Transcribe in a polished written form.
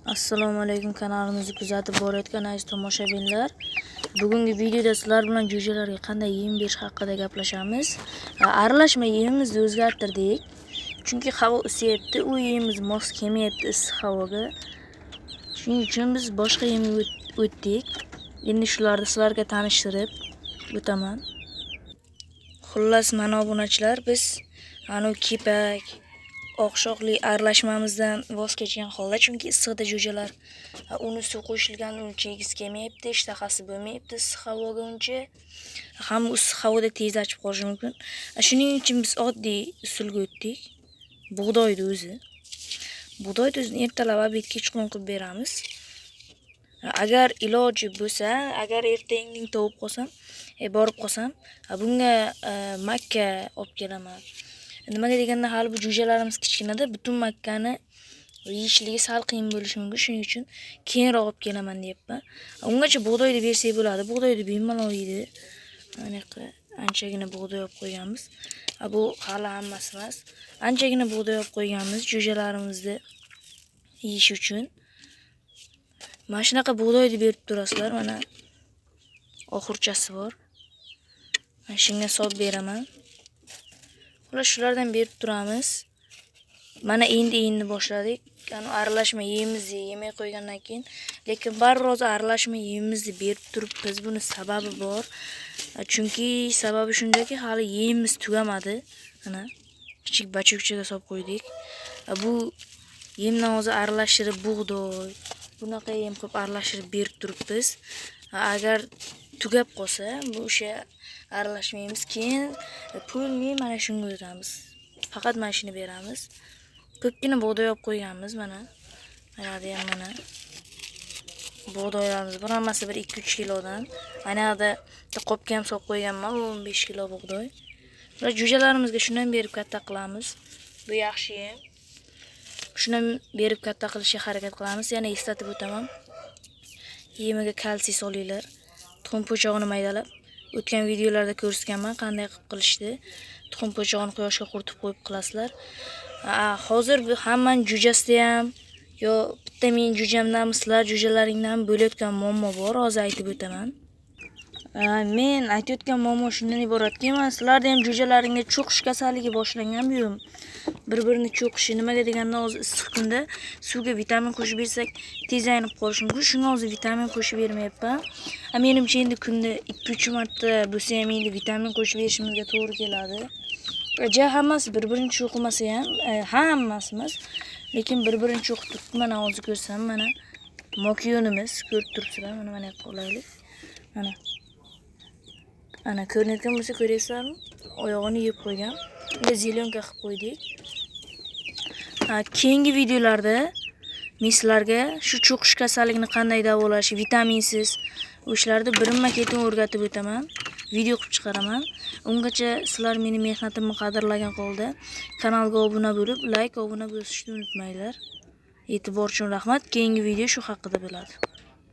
Assalomu alaykum, kanalimizni kuzatib borayotgan aziz tomoshabinlar. Bugungi videoda sizlar bilan jo'jalarga qanday yem berish haqida gaplashamiz. Aralashma yemimizni o'zgartirdik. Chunki havo isiyapti, u yemimiz mos kelmayapti issiq havoga. Shuning uchun biz boshqa yemga o'tdik. Endi shularni sizlarga tanishtirib o'taman. Xullas, mana obunachilar, biz anu kepak oqshoqli aralashmamizdan voz kechgan holda, chunki issiqda jo'jalar uni suv qo'shilgan uncha yegisi kelmayapti, ishtahasi bo'lmayapti issiq havoga uncha. Ham issiq havoda tez achib qolishi mumkin. Shuning uchun biz oddiy usulga o'tdik. Bug'doyni o'zini ertalab obed kechqurun qilib beramiz. Agar iloji bo'lsa, agar erta-indin tovib qolsam, borib qolsam, bunga makka olib kelaman. Nimaga deganda, hali bu jo'jalarimiz kichkinada, butun makkani yeyishligi sal qiyin bo'lishi mumkin. Shuning uchun keyinroq olib kelaman deyapman. Ungacha bug'doyni bersak bo'ladi. Bug'doyni bemalol yeydi. Mana anchagina bug'doy olib qo'yganmiz. Bu hali hammasi emas. Anchagina bug'doy olib qo'yganmiz jo'jalarimizni yeyish uchun. Mana shunaqa bug'doyni berib turasizlar. Mana oxurchasi bor. Mana shunga solib beraman. Ular shulardan berib turamiz. Mana endi boshladik. Aralashma yemimizni yemay qo'ygandan keyin, lekin barroz aralashma yemimizni berib turibmiz. Buni sababi bor. Chunki sababi shundaki, hali yemimiz tugamadi. Mana kichik bachukchaga solib qo'ydik. Bu yemdan hozir aralashtirib bug'doy, bunaqa yem qilib aralashtirib berib turibmiz. Agar tugab qolsa, bu o'sha aralashmaymiz, keyin pulni mana shunga o'tamiz. Faqat mana shuni beramiz. Ko'pgina bug'doy olib qo'yganmiz mana. Mana ham mana. Bug'doylarimiz bir hammasi 1-2-3 kilodan. Mana da qopga ham solib qo'yganman, 15 kilo bug'doy. Ular jo'jalarimizga shundan berib katta qilamiz. Bu yaxshi yem. Shundan berib katta qilishga harakat qilamiz. Yana eslatib o'taman. Yemiga kalsiy solinglar. Tuxum po'chog'ini maydalab o'tgan videolarda ko'rsatganman qanday qilib qilishdi. Tuxum po'chog'ini quyoshga quritib qo'yib qilasizlar. Hozir bu hammaning jo'jasida ham yo bitta men jo'jamdan sizlar jo'jalaringdan bo'layotgan muammo bor, hozir aytib o'taman. Men aytayotgan muammo shundan iboratki, sizlarda ham jo'jalaringga cho'qish kasalligi boshlangan bu. Bir-birini cho'qishi, nimaga deganda hozir issiq kunda suvga vitamin qo'shib bersak tez aynib qolishi mumkin. Shunga hozir vitamin qo'shib bermayapman. Menimcha endi kunda 2-3 marta bo'lsa ham endi vitamin qo'shib berishimizga to'g'ri keladi. Hammasi bir-birini cho'qimasa ham, hammasi emas, lekin bir-birini cho'qib turibdi. Mana hozir ko'rsam, mana mokiyonimiz ko'rib turibsizlar, mana qo'laylik. Ana ko'rinayotgan bo'lsa ko'rasizlarmi? Oyog'ini yeb qo'ygan. Bunga zelionka qilib qo'ydik. Keyingi videolarda men sizlarga shu cho'qish kasalligini qanday davolash, vitaminsiz o'shlarni birinma-ketin o'rgatib o'taman. Video qilib chiqaraman. Ungacha sizlar meni mehnatimni qadrlagan holda kanalga obuna bo'lib, obuna bo'lishni unutmanglar. E'tibor uchun rahmat. Keyingi video shu haqida bo'ladi.